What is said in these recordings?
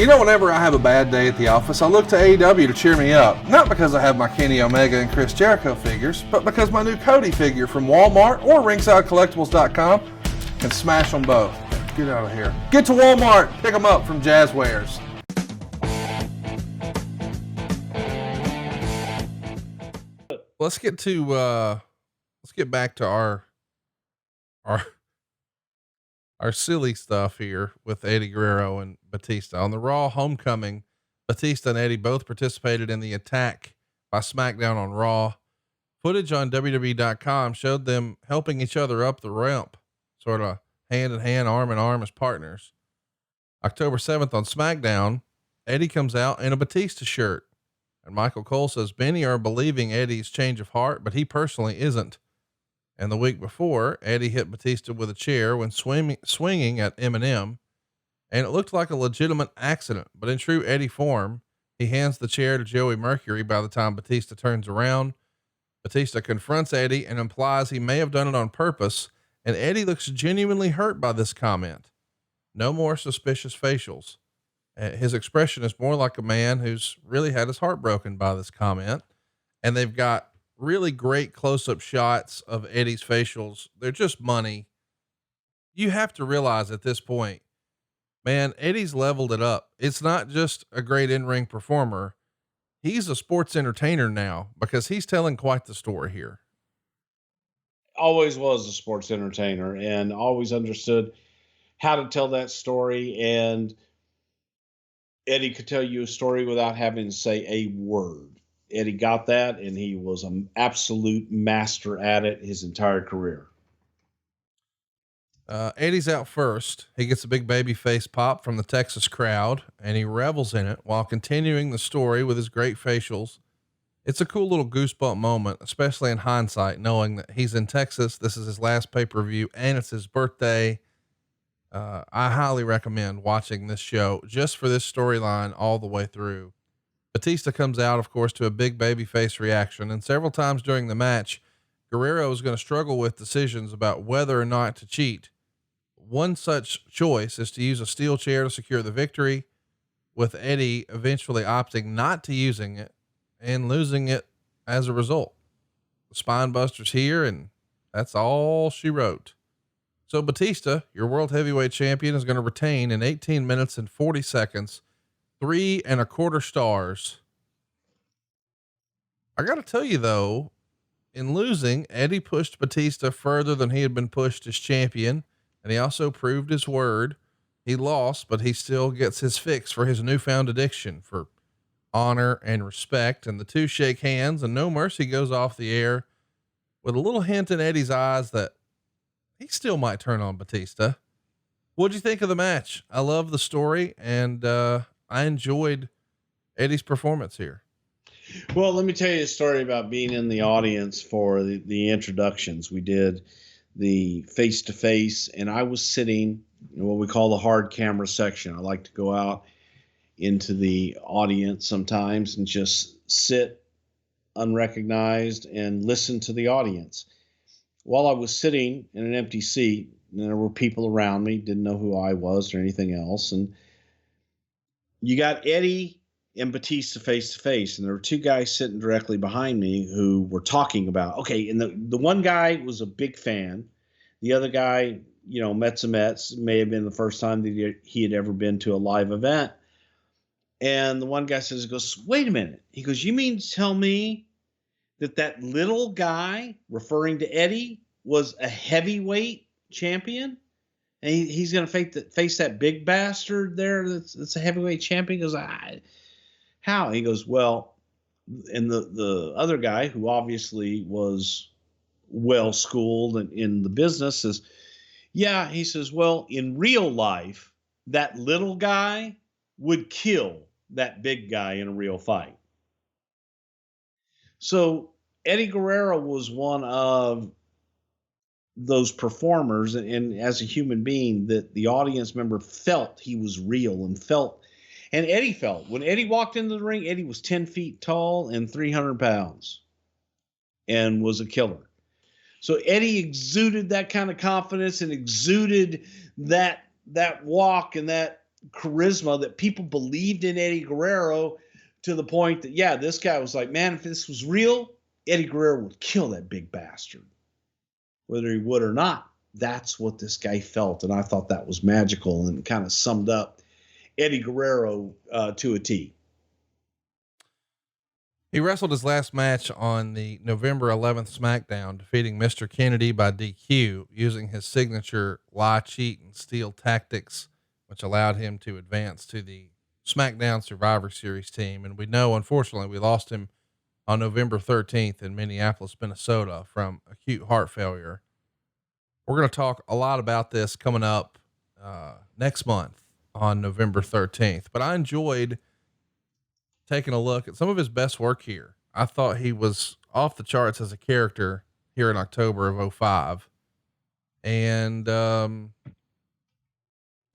You know, whenever I have a bad day at the office, I look to AEW to cheer me up. Not because I have my Kenny Omega and Chris Jericho figures, but because my new Cody figure from Walmart or RingsideCollectibles.com can smash them both. Get out of here. Get to Walmart. Pick them up from Jazzwares. Let's get back to our silly stuff here with Eddie Guerrero and Batista. On the Raw homecoming, Batista and Eddie both participated in the attack by SmackDown on Raw. Footage on WWE.com showed them helping each other up the ramp, sort of hand in hand, arm in arm as partners. October 7th on SmackDown, Eddie comes out in a Batista shirt. And Michael Cole says many are believing Eddie's change of heart, but he personally isn't. And the week before, Eddie hit Batista with a chair when swinging at Eminem, and it looked like a legitimate accident. But in true Eddie form, he hands the chair to Joey Mercury by the time Batista turns around. Batista confronts Eddie and implies he may have done it on purpose, and Eddie looks genuinely hurt by this comment. No more suspicious facials. His expression is more like a man who's really had his heart broken by this comment, and they've got really great close-up shots of Eddie's facials. They're just money. You have to realize at this point, man, Eddie's leveled it up. It's not just a great in-ring performer. He's a sports entertainer now because he's telling quite the story here. Always was a sports entertainer and always understood how to tell that story. And Eddie could tell you a story without having to say a word. Eddie got that, and he was an absolute master at it his entire career. Eddie's out first. He gets a big baby face pop from the Texas crowd, and he revels in it while continuing the story with his great facials. It's a cool little goosebump moment, especially in hindsight, knowing that he's in Texas. This is his last pay-per-view and it's his birthday. I highly recommend watching this show just for this storyline all the way through. Batista comes out, of course, to a big baby face reaction, and several times during the match, Guerrero is going to struggle with decisions about whether or not to cheat. One such choice is to use a steel chair to secure the victory, with Eddie eventually opting not to using it and losing it as a result. The spine buster's here, and that's all she wrote. So Batista, your world heavyweight champion, is going to retain in 18 minutes and 40 seconds, 3.25 stars. I got to tell you though, in losing, Eddie pushed Batista further than he had been pushed as champion. And he also proved his word. He lost, but he still gets his fix for his newfound addiction for honor and respect. And the two shake hands, and No Mercy goes off the air with a little hint in Eddie's eyes that he still might turn on Batista. What'd you think of the match? I love the story, and I enjoyed Eddie's performance here. Well, let me tell you a story about being in the audience for the introductions. We did the face-to-face, and I was sitting in what we call the hard camera section. I like to go out into the audience sometimes and just sit unrecognized and listen to the audience. While I was sitting in an empty seat, and there were people around me, didn't know who I was or anything else, and you got Eddie and Batista face to face, and there were two guys sitting directly behind me who were talking about, okay. And the one guy was a big fan. The other guy, Mets may have been the first time that he had ever been to a live event. And the one guy says, he goes, wait a minute. He goes, you mean to tell me that little guy, referring to Eddie, was a heavyweight champion? And he's going to face that big bastard there that's a heavyweight champion? He goes, how? He goes, well, and the other guy, who obviously was well-schooled in the business, says, yeah, he says, well, in real life, that little guy would kill that big guy in a real fight. So Eddie Guerrero was one of those performers, and as a human being, that the audience member felt he was real and Eddie felt. When Eddie walked into the ring, Eddie was 10 feet tall and 300 pounds and was a killer. So Eddie exuded that kind of confidence and exuded that walk and that charisma that people believed in Eddie Guerrero to the point that, yeah, this guy was like, man, if this was real, Eddie Guerrero would kill that big bastard. Whether he would or not, that's what this guy felt. And I thought that was magical and kind of summed up Eddie Guerrero to a T. He wrestled his last match on the November 11th SmackDown, defeating Mr. Kennedy by DQ using his signature lie, cheat, and steal tactics, which allowed him to advance to the SmackDown Survivor Series team. And we know, unfortunately, we lost him on November 13th in Minneapolis, Minnesota from acute heart failure. We're going to talk a lot about this coming up next month on November 13th, but I enjoyed taking a look at some of his best work here. I thought he was off the charts as a character here in October of 2005. And,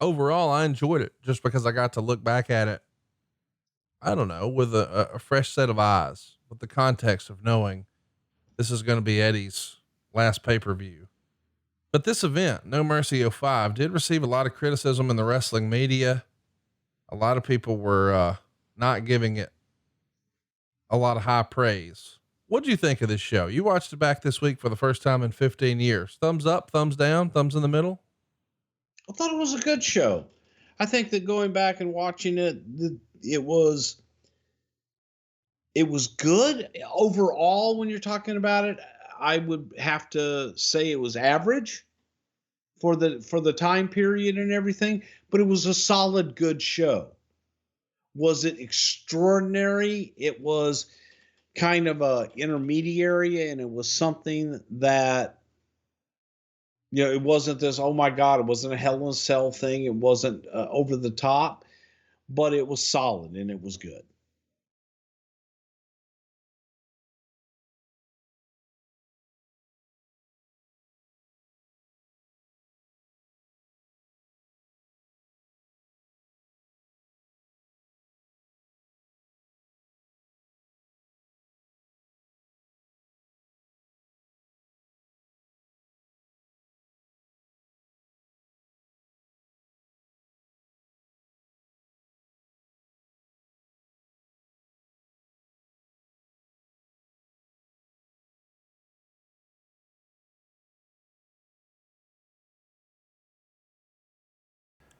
overall, I enjoyed it just because I got to look back at it, I don't know, with a fresh set of eyes, with the context of knowing this is going to be Eddie's last pay-per-view. But this event, No Mercy 05, did receive a lot of criticism in the wrestling media. A lot of people were, not giving it a lot of high praise. What'd you think of this show? You watched it back this week for the first time in 15 years. Thumbs up, thumbs down, thumbs in the middle? I thought it was a good show. I think that going back and watching it, it was good overall. When you're talking about it, I would have to say it was average for the time period and everything, but it was a solid, good show. Was it extraordinary? It was kind of a intermediary, and it was something that, it wasn't this, oh my God, it wasn't a Hell in a Cell thing. It wasn't over the top, but it was solid and it was good.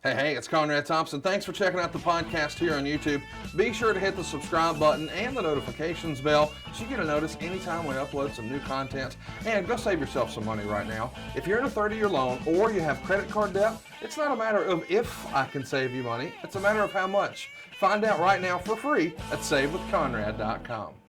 Hey, it's Conrad Thompson. Thanks for checking out the podcast here on YouTube. Be sure to hit the subscribe button and the notifications bell so you get a notice anytime we upload some new content. And go save yourself some money right now. If you're in a 30-year loan or you have credit card debt, it's not a matter of if I can save you money. It's a matter of how much. Find out right now for free at SaveWithConrad.com.